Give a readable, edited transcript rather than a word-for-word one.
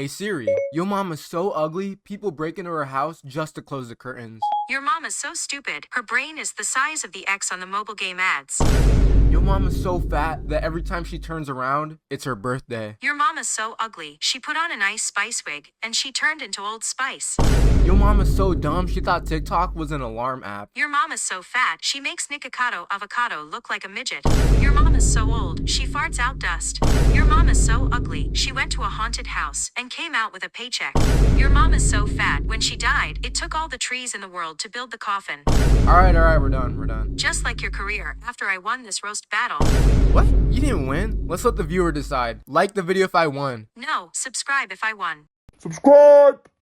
Hey Siri, your mom is so ugly, people break into her house just to close the curtains. Your mom is so stupid. Her brain is the size of the X on the mobile game ads. Your mom is so fat that every time she turns around, it's her birthday. Your mom is so ugly. She put on a nice Spice wig, and she turned into Old Spice. Your mom is so dumb, she thought TikTok was an alarm app. Your mom is so fat, she makes Nikocado Avocado look like a midget. Your mom is so old, she farts out dust. Your mom is so ugly, she went to a haunted house and came out with a paycheck. Your mom is so fat, when she died, it took all the trees in the world to build the coffin. Alright, we're done. Just like your career, after I won this roast battle. What? You didn't win? Let's let the viewer decide. Like the video if I won. No, subscribe if I won. Subscribe!